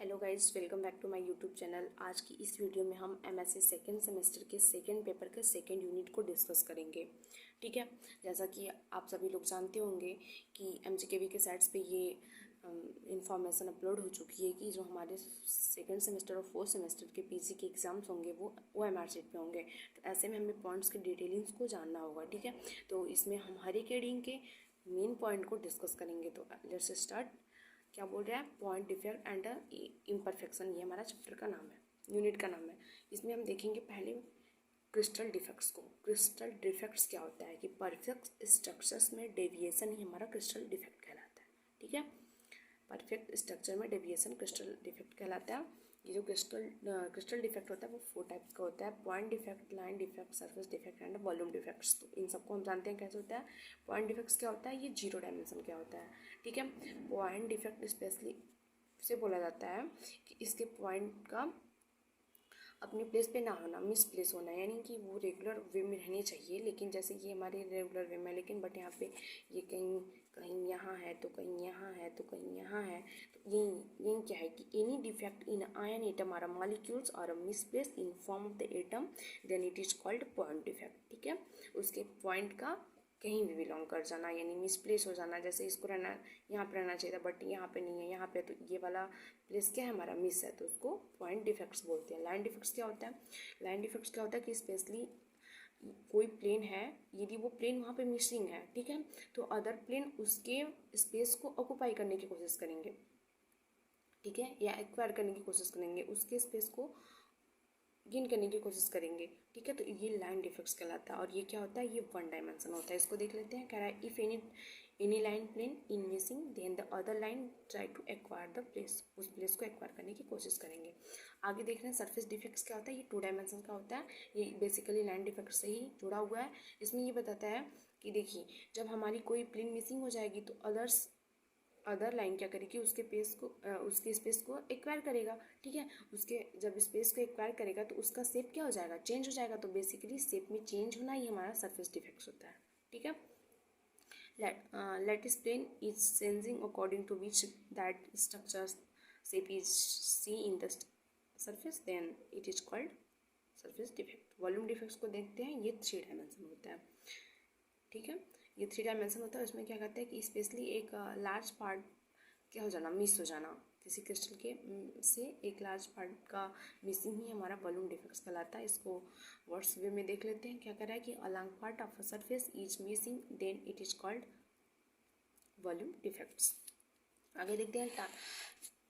Hello guys, welcome back to my YouTube channel. आज की इस वीडियो में हम एमएससी सेकेंड सेमेस्टर के सेकेंड पेपर के सेकेंड यूनिट को डिस्कस करेंगे। ठीक है, जैसा कि आप सभी लोग जानते होंगे कि एमजीकेवी के साइट्स पे ये इंफॉर्मेशन अपलोड हो चुकी है कि जो हमारे सेकेंड सेमेस्टर और फोर्थ सेमेस्टर के पीजी के एग्ज़ाम्स होंगे वो OMR शीट पे होंगे। तो ऐसे में हमें पॉइंट्स के डिटेलिंग्स को जानना होगा। ठीक है, तो इसमें हम हर एक हेडिंग के मेन पॉइंट को डिस्कस करेंगे। तो लेट्स स्टार्ट। क्या बोल रहा है? पॉइंट, डिफेक्ट एंड इम्परफेक्शन, ये हमारा चैप्टर का नाम है, यूनिट का नाम है। इसमें हम देखेंगे पहले क्रिस्टल डिफेक्ट्स को। क्रिस्टल डिफेक्ट्स क्या होता है कि परफेक्ट स्ट्रक्चर्स में डेविएशन ही हमारा क्रिस्टल डिफेक्ट कहलाता है। ठीक है, परफेक्ट स्ट्रक्चर में डेविएशन क्रिस्टल डिफेक्ट कहलाता है। ये जो क्रिस्टल डिफेक्ट होता है वो 4 टाइप का होता है: point defect, line defect, surface defect and volume defects. तो इन सबको हम जानते हैं कैसे होता है। पॉइंट डिफेक्ट्स क्या होता है? ये 0 डायमेंशन क्या होता है। ठीक है, पॉइंट डिफेक्ट स्पेशली से बोला जाता है कि इसके पॉइंट का अपने प्लेस पे ना होना, मिस प्लेस होना, यानी कि वो रेगुलर वे में रहने चाहिए। लेकिन जैसे ये हमारे रेगुलर वे में, लेकिन बट यहाँ पे ये कहीं कहीं यहाँ है, तो कहीं यहाँ है, तो कहीं यहाँ है। तो यही क्या है कि any defect in ion atom or molecules और misplace in form of the atom, then it is called point defect. ठीक है, उसके पॉइंट का कहीं भी बिलोंग कर जाना, यानी मिसप्लेस हो जाना। जैसे इसको रहना, यहाँ पे रहना चाहिए था बट यहाँ पे नहीं है, यहाँ पे, तो ये वाला प्लेस क्या है हमारा, मिस है, तो उसको पॉइंट डिफेक्ट्स बोलते हैं। लाइन डिफेक्ट्स क्या होता है? लाइन डिफेक्ट्स क्या होता है कि स्पेशली कोई प्लेन है, यदि वो प्लेन वहाँ पे मिसिंग है, ठीक है, तो अदर प्लेन उसके स्पेस को ऑक्यूपाई करने की कोशिश करेंगे, ठीक है, या एक्वायर करने की कोशिश करेंगे, उसके स्पेस को गेन करने की कोशिश करेंगे। ठीक है, तो ये लाइन डिफेक्ट्स कहलाता है। और ये क्या होता है? ये 1 डायमेंशन होता है। इसको देख लेते हैं। कह रहा है if any line plane in missing then the other line try to acquire the place, उस प्लेस को एक्वायर करने की कोशिश करेंगे। आगे देख रहे हैं सरफेस डिफेक्ट्स क्या होता है। ये 2 डायमेंशन का होता है। ये बेसिकली लाइन डिफेक्ट से ही जुड़ा हुआ है। इसमें ये बताता है कि देखिए, जब हमारी कोई प्लेन मिसिंग हो जाएगी तो अदर लाइन क्या करेगी, उसके स्पेस को एक्वायर करेगा। ठीक है, उसके जब स्पेस को एक्वायर करेगा तो उसका शेप क्या हो जाएगा, चेंज हो जाएगा। तो बेसिकली शेप में चेंज होना ही हमारा सरफेस डिफेक्ट्स होता है। ठीक है, lattice plane is changing according to which that structure shape is seen in the surface, then it is called surface defect. Volume defects को देखते हैं। ये 3 डायमेंशन होता है। ठीक है, ये 3 डायमेंशन होता है। उसमें क्या कहते हैं कि स्पेशली एक लार्ज पार्ट क्या हो जाना, मिस हो जाना, किसी क्रिस्टल के से एक लार्ज पार्ट का मिसिंग ही हमारा वॉल्यूम डिफेक्ट्स कहलाता है। इसको वर्ड्स वे में देख लेते हैं। क्या कह रहा है कि along part of a surface is missing then it is called volume defects. आगे देखते हैं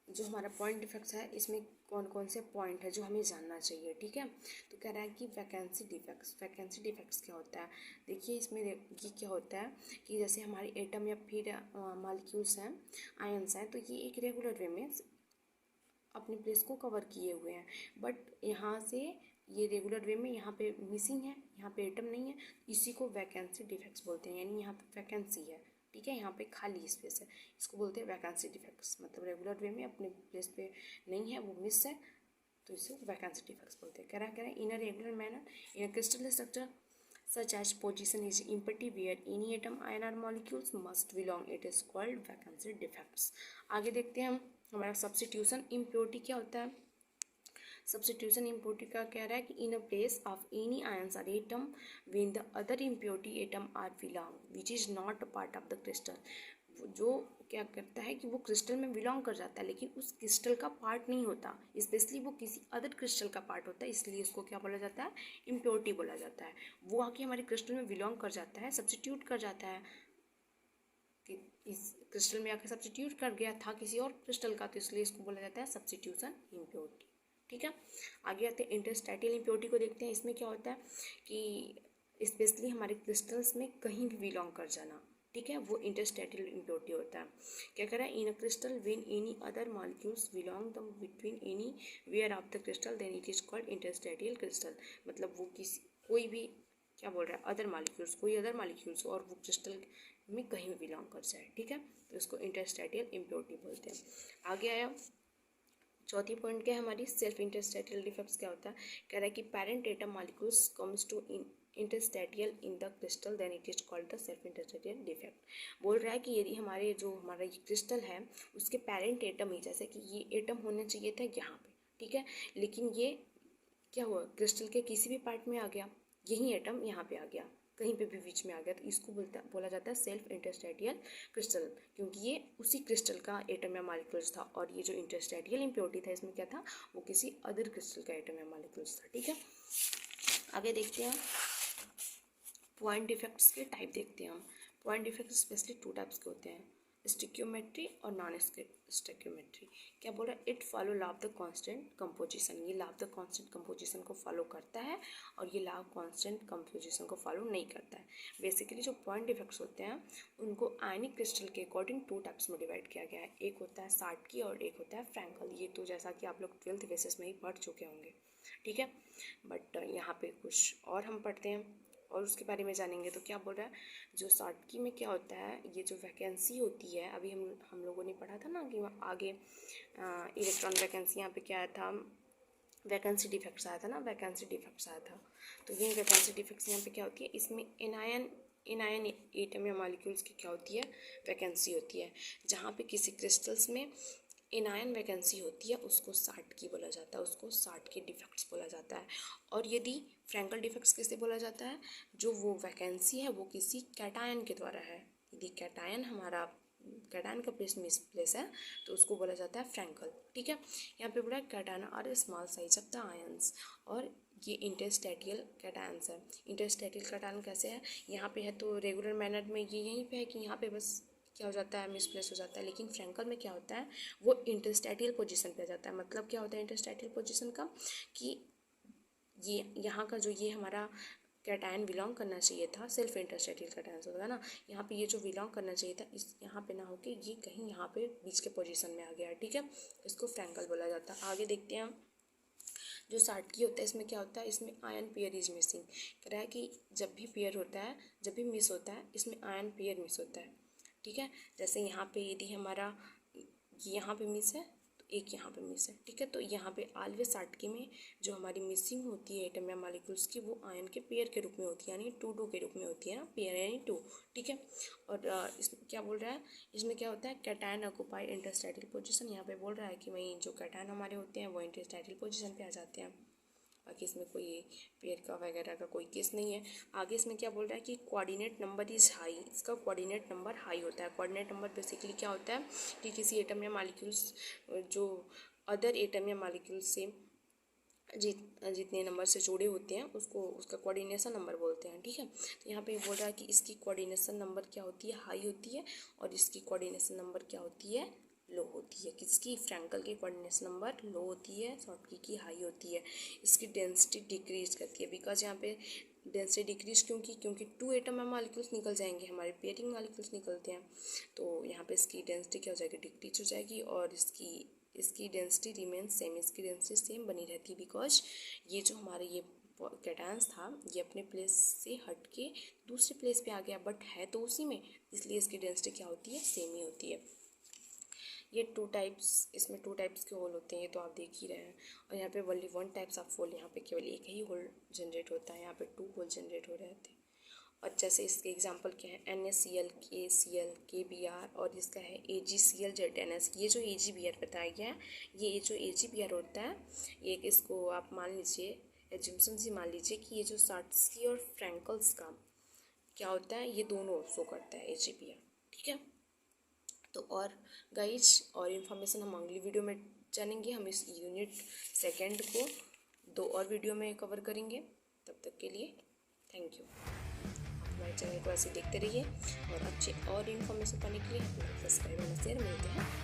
जो हमारा पॉइंट डिफेक्ट्स है, इसमें कौन कौन से पॉइंट है जो हमें जानना चाहिए। ठीक है, तो कह रहा है कि वैकेंसी डिफेक्ट्स। वैकेंसी डिफेक्ट्स क्या होता है? देखिए, इसमें ये क्या होता है कि जैसे हमारे एटम या फिर मॉलिक्यूल्स हैं, आयंस हैं, तो ये एक रेगुलर वे में अपने प्लेस को कवर किए हुए हैं, बट यहाँ से ये रेगुलर वे में यहाँ पे मिसिंग है, यहाँ पे एटम नहीं है। इसी को वैकेंसी डिफेक्ट्स बोलते हैं, यानी यहाँ पे वैकेंसी है। ठीक है, यहाँ पे खाली स्पेस है, इसको बोलते हैं वैकेंसी डिफेक्ट्स। मतलब रेगुलर वे में अपने प्लेस पे नहीं है, वो मिस है, तो इसे वैकेंसी डिफेक्ट्स बोलते हैं। कह रहा है in a regular manner in a crystal structure such as position is empty where any atom, ion or molecules must belong, it is called vacancy defects. आगे देखते हैं हम हमारा सब्स्टिट्यूशन इम्प्योरिटी क्या होता है। सब्स्टिट्यूशन इम्प्योरिटी का कह रहा है कि in a place of any ions और atom when the other impurity atom are belong which is not a part of the crystal. जो क्या करता है कि वो क्रिस्टल में बिलोंग कर जाता है, लेकिन उस क्रिस्टल का पार्ट नहीं होता, स्पेशली वो किसी अदर क्रिस्टल का पार्ट होता है, इसलिए उसको क्या बोला जाता है, इम्प्योरिटी बोला जाता है। वो आके हमारे क्रिस्टल में बिलोंग कर जाता है, सब्स्टिट्यूट कर जाता है, कि इस क्रिस्टल में आके सब्स्टिट्यूट कर गया था किसी और क्रिस्टल का, तो इसलिए इसको बोला जाता है सब्स्टिट्यूशन इम्प्योरिटी। ठीक है, आगे आते हैं इंटरस्टैटियल इम्प्योरिटी को देखते हैं। इसमें क्या होता है कि स्पेशली हमारे क्रिस्टल्स में कहीं भी बिलोंग कर जाना, ठीक है, वो इंटरस्टैटियल इम्प्योरिटी होता है। क्या कह रहा है, in a crystal when any other molecules belong the between anywhere of the crystal then it is called interstitial crystal. मतलब वो किसी कोई भी क्या बोल रहा है, अदर मॉलिक्यूल्स, कोई अदर मॉलिक्यूल्स और वो क्रिस्टल में कहीं भी बिलोंग कर जाए। ठीक है, तो इसको इंटरस्टैटियल इम्प्योरिटी बोलते हैं। आगे आया चौथी पॉइंट क्या है हमारी, सेल्फ इंटरस्टैटियल डिफेक्ट्स क्या होता है। कह रहा है कि parent atom molecules comes to interstitial in the crystal then it is called the self interstitial defect. बोल रहा है कि यदि हमारा ये क्रिस्टल है उसके पेरेंट एटम ही, जैसे कि ये एटम होना चाहिए था यहाँ पे, ठीक है, लेकिन ये क्या हुआ, क्रिस्टल के किसी भी पार्ट में आ गया, यही एटम यहाँ पे आ गया, कहीं पे भी बीच में आ गया, तो इसको बोला जाता है सेल्फ इंटरस्टेटियल क्रिस्टल, क्योंकि ये उसी क्रिस्टल का एटम या मॉलिक्यूल्स था। और ये जो इंटरस्टेटियल इम्प्योरिटी था इसमें क्या था, वो किसी अदर क्रिस्टल का एटम या मॉलिक्यूल्स था। ठीक है, आगे देखते हैं पॉइंट डिफेक्ट्स के टाइप देखते हैं हम। पॉइंट डिफेक्ट स्पेशली 2 टाइप्स के होते हैं, स्टिक्योमेट्री और नॉन स्टिक्योमेट्री। क्या बोल रहा है, it follow law of the constant composition, ये law of the constant composition को फॉलो करता है और ये लॉ ऑफ कांस्टेंट कंपोजिशन को फॉलो नहीं करता है। बेसिकली जो पॉइंट डिफेक्ट्स होते हैं उनको आयनिक क्रिस्टल के अकॉर्डिंग 2 टाइप्स में डिवाइड किया गया है, एक होता है सार्टकी और एक होता है फ्रैंकल। ये तो जैसा कि आप लोग 12th बेसिस में ही पढ़ चुके होंगे, ठीक है, बट यहाँ पे कुछ और हम पढ़ते हैं और उसके बारे में जानेंगे। तो क्या बोल रहा है, जो सार्टकी में क्या होता है, ये जो वैकेंसी होती है, अभी हम लोगों ने पढ़ा था ना कि आगे इलेक्ट्रॉन वैकेंसी, यहाँ पे क्या आया था, वैकेंसी डिफेक्ट्स आया था ना, वैकेंसी डिफेक्ट्स आया था। तो ये वैकेंसी डिफेक्ट्स यहाँ पे क्या होती है, इसमें एनायन एटम या मॉलिक्यूल्स की क्या होती है, वैकेंसी होती है। जहाँ पे किसी क्रिस्टल्स में एनायन वैकेंसी होती है उसको सार्टकी बोला जाता है, उसको सार्टकी डिफेक्ट्स बोला जाता है। और यदि फ्रैंकल डिफेक्ट्स किसे बोला जाता है, जो वो वैकेंसी है वो किसी कैटायन के द्वारा है, यदि कैटायन का मिसप्लेस है तो उसको बोला जाता है फ्रैंकल। ठीक है, यहाँ पे बोला cations are small size of the ions, और ये इंटरस्टेटियल कैटायंस है। इंटरस्टेटियल कैटायन कैसे है, यहाँ पे है तो रेगुलर मैनर में ये यहीं पे है कि यहाँ पे बस क्या हो जाता है, मिसप्लेस हो जाता है, लेकिन फ्रैंकल में क्या होता है, वो इंटरस्टेटियल पोजीशन पे आ जाता है। मतलब क्या होता है इंटरस्टेटियल पोजीशन का, कि ये यहाँ का जो ये हमारा कैटायन बिलोंग करना चाहिए था, सेल्फ इंटरस्टेटियल कैटायन होता है ना, यहाँ पे ये जो बिलोंग करना चाहिए था इस यहाँ पे ना होके ये कहीं यहाँ पे बीच के पोजीशन में आ गया है। ठीक है, इसको फ्रैंकल बोला जाता है। आगे देखते हैं हम, जो सार्टकी होता है इसमें क्या होता है, इसमें आयन पेयर इज मिसिंग। कह रहा है कि जब भी पेयर होता है, जब भी मिस होता है, इसमें आयन पेयर मिस होता है। ठीक है, जैसे यहाँ पे यदि हमारा यहाँ पे मिस है तो एक यहाँ पे मिस है। ठीक है, तो यहाँ पे ऑलवेज सार्टकी में जो हमारी मिसिंग होती है एटम या मॉलिक्यूल्स की, वो आयन के पेयर के रूप में होती है, यानी 2-2 के रूप में होती है ना, पेयर यानी 2। ठीक है, और इसमें क्या बोल रहा है, इसमें क्या होता है, कैटायन ऑक्यूपाई इंटरस्टेटियल पोजीशन। यहाँ पे बोल रहा है कि वही जो कैटायन हमारे होते हैं वो इंटरस्टेटियल पोजीशन पे आ जाते हैं, बाकी इसमें कोई पेयर का वगैरह का कोई केस नहीं है। आगे इसमें क्या बोल रहा है कि कोऑर्डिनेट नंबर इज़ हाई, इसका कोऑर्डिनेट नंबर हाई होता है। कोऑर्डिनेट नंबर बेसिकली क्या होता है कि किसी एटम या मॉलिक्यूल्स जो अदर एटम या मॉलिक्यूल्स से जितने नंबर से जुड़े होते हैं उसको उसका कोऑर्डिनेशन नंबर बोलते हैं। ठीक है, तो यहाँ पे बोल रहा है कि इसकी कोऑर्डिनेशन नंबर क्या होती है, हाई होती है, और इसकी कोऑर्डिनेशन नंबर क्या होती है, लो होती है। किसकी, फ्रैंकल की कोऑर्डिनेशन नंबर लो होती है, सार्टकी की हाई होती है। इसकी डेंसिटी डिक्रीज करती है, बिकॉज यहाँ पे डेंसिटी डिक्रीज क्योंकि 2 एटम मॉलिक्यूल्स निकल जाएंगे, हमारे पेयरिंग मॉलिक्यूल्स निकलते हैं, तो यहाँ पे इसकी डेंसिटी क्या हो जाएगी, डिक्रीज हो जाएगी, और इसकी डेंसिटी रिमेन सेम, इसकी डेंसिटी सेम बनी रहती है, बिकॉज ये जो हमारे ये कैटायंस था ये अपने प्लेस से हट के दूसरे प्लेस पे आ गया, बट है तो उसी में, इसलिए इसकी डेंसिटी क्या होती है, सेम ही होती है। ये 2 टाइप्स, इसमें 2 टाइप्स के होल होते हैं, ये तो आप देख ही रहे हैं। और यहाँ पे ओनली 1 टाइप्स ऑफ होल, यहाँ पे केवल एक ही होल जनरेट होता है, यहाँ पे 2 होल जनरेट हो रहे थे। और जैसे इसके एग्जांपल क्या है, NaCl, KCl, KBr, और इसका है AgCl ZnS। ये जो AgBr बताया गया है, ये जो AgBr होता है, ये इसको आप मान लीजिए, एज्यूम्पशन से मान लीजिए कि ये जो सार्टकी और फ्रैंकल्स का क्या होता है, ये दोनों शो करता है AgBr। ठीक है, तो और गाइज और इन्फॉर्मेशन हम अगली वीडियो में जानेंगे। हम इस यूनिट 2 को 2 और वीडियो में कवर करेंगे। तब तक के लिए थैंक यू। हमारे चैनल को ऐसे देखते रहिए और अच्छे और इन्फॉर्मेशन पाने के लिए हमारे सब्सक्राइब और शेयर मिलते हैं।